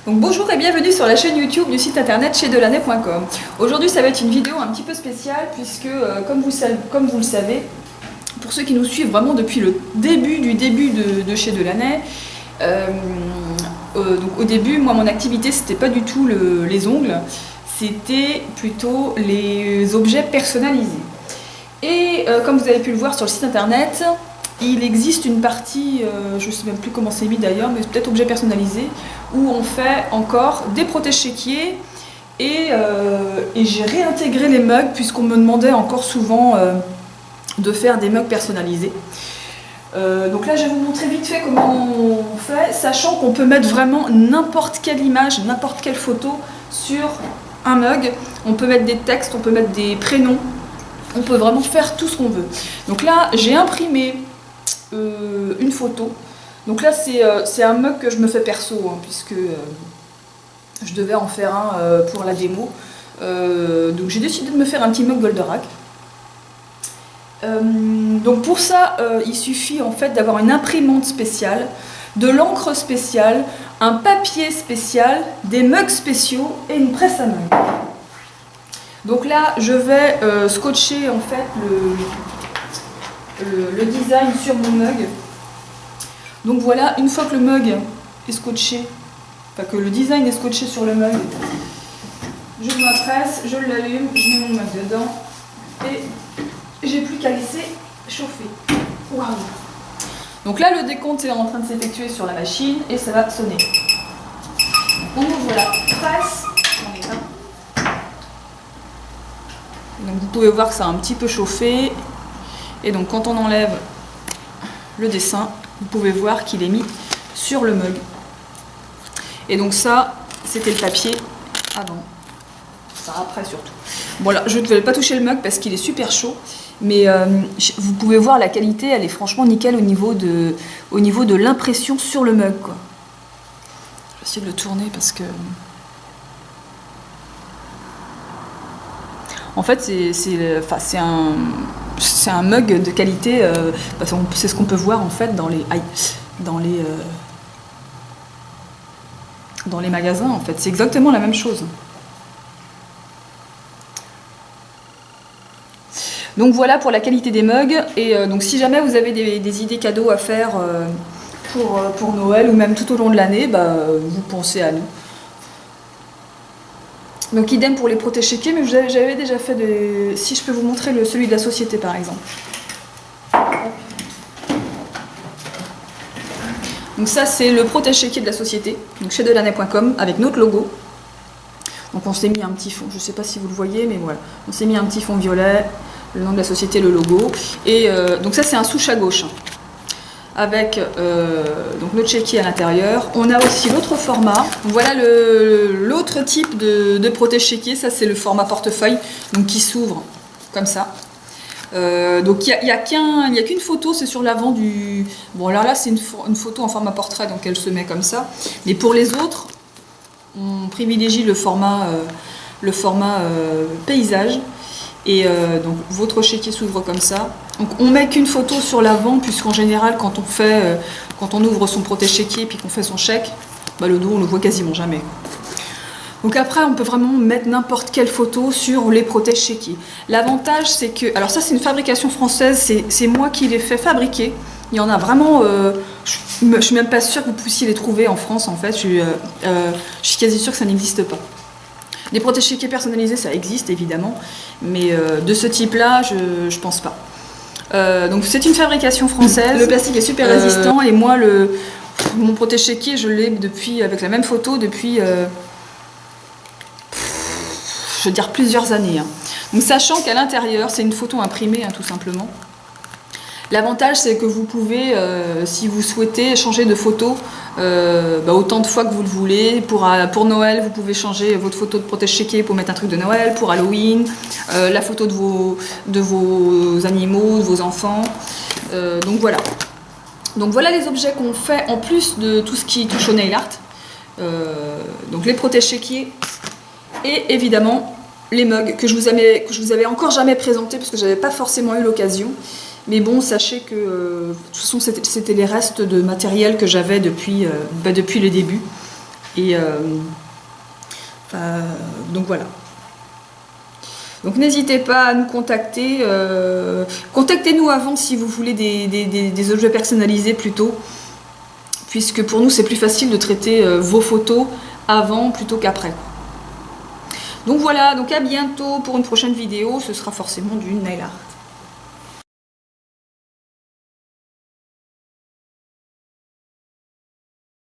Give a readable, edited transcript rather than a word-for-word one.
Donc bonjour et bienvenue sur la chaîne YouTube du site internet chez-delaney.com. Aujourd'hui ça va être une vidéo un petit peu spéciale puisque comme vous le savez, pour ceux qui nous suivent vraiment depuis le début de chez Delaney, donc au début moi mon activité c'était pas du tout les ongles, c'était plutôt les objets personnalisés. Et comme vous avez pu le voir sur le site internet, il existe une partie, je ne sais même plus comment c'est mis d'ailleurs, mais peut-être objets personnalisés, où on fait encore des protège-chéquiers et j'ai réintégré les mugs puisqu'on me demandait encore souvent de faire des mugs personnalisés. Donc là je vais vous montrer vite fait comment on fait, sachant qu'on peut mettre vraiment n'importe quelle image, n'importe quelle photo sur un mug. On peut mettre des textes, on peut mettre des prénoms, on peut vraiment faire tout ce qu'on veut. Donc là j'ai imprimé une photo. Donc là c'est un mug que je me fais perso hein, puisque je devais en faire un pour la démo. Donc j'ai décidé de me faire un petit mug Goldorak. Donc pour ça il suffit en fait d'avoir une imprimante spéciale, de l'encre spéciale, un papier spécial, des mugs spéciaux et une presse à mug. Donc là je vais scotcher en fait le design sur mon mug. Donc voilà, une fois que le mug est scotché, enfin que le design est scotché sur le mug, je ma presse, je l'allume, je mets mon mug dedans et j'ai plus qu'à laisser chauffer. Waouh! Donc là le décompte est en train de s'effectuer sur la machine et ça va sonner. On ouvre la presse. Donc vous pouvez voir que ça a un petit peu chauffé. Et donc quand on enlève le dessin, vous pouvez voir qu'il est mis sur le mug. Et donc ça, c'était le papier avant. Ça après surtout. Bon là, je ne vais pas toucher le mug parce qu'il est super chaud. Mais vous pouvez voir la qualité, elle est franchement nickel au niveau de l'impression sur le mug, quoi. Je vais essayer de le tourner parce que... En fait, c'est un mug de qualité, c'est ce qu'on peut voir en fait dans les magasins en fait. C'est exactement la même chose. Donc voilà pour la qualité des mugs. Et donc si jamais vous avez des idées cadeaux à faire pour Noël ou même tout au long de l'année, vous pensez à nous. Donc idem pour les protège-chéquiers, mais j'avais déjà fait des... Si je peux vous montrer celui de la société par exemple. Donc ça c'est le protège-chéquier de la société, donc chez Delaney.com avec notre logo. Donc on s'est mis un petit fond, je ne sais pas si vous le voyez, mais voilà. On s'est mis un petit fond violet, le nom de la société, le logo. Et donc ça c'est un souche à gauche. Avec donc notre chéquier à l'intérieur. On a aussi l'autre format. Voilà l'autre type de protège-chéquier. Ça c'est le format portefeuille, donc qui s'ouvre comme ça. Donc il n'y a qu'une photo, c'est sur l'avant du... Bon alors là c'est une photo en format portrait, donc elle se met comme ça. Mais pour les autres, on privilégie le format paysage. Et donc votre chéquier s'ouvre comme ça. Donc on met qu'une photo sur l'avant puisqu'en général quand on ouvre son protège-chéquier puis qu'on fait son chèque, le dos on le voit quasiment jamais. Donc après on peut vraiment mettre n'importe quelle photo sur les protège-chéquiers. L'avantage c'est que, alors ça c'est une fabrication française, c'est moi qui l'ai fait fabriquer. Il y en a vraiment, je suis même pas sûre que vous puissiez les trouver en France en fait, je suis quasi sûre que ça n'existe pas. Les protège-chéquiers personnalisés, ça existe évidemment, mais de ce type-là, je pense pas. Donc c'est une fabrication française, le plastique est super résistant et moi, mon protège-chéquier, je l'ai avec la même photo depuis, je veux dire plusieurs années. Hein. Donc sachant qu'à l'intérieur, c'est une photo imprimée, hein, tout simplement. L'avantage, c'est que vous pouvez, si vous souhaitez, changer de photo autant de fois que vous le voulez. Pour Noël, vous pouvez changer votre photo de protège-chéquier pour mettre un truc de Noël. Pour Halloween, la photo de vos animaux, de vos enfants. Donc voilà. Donc voilà les objets qu'on fait en plus de tout ce qui touche au nail art. Donc les protège-chéquiers et évidemment les mugs que je vous avais encore jamais présenté parce que j'avais pas forcément eu l'occasion. Mais bon, sachez que de toute façon c'était les restes de matériel que j'avais depuis le début. Et donc voilà. Donc n'hésitez pas à nous contacter. Contactez-nous avant si vous voulez des objets personnalisés plutôt. Puisque pour nous c'est plus facile de traiter vos photos avant plutôt qu'après. Donc voilà, donc à bientôt pour une prochaine vidéo. Ce sera forcément du nail art.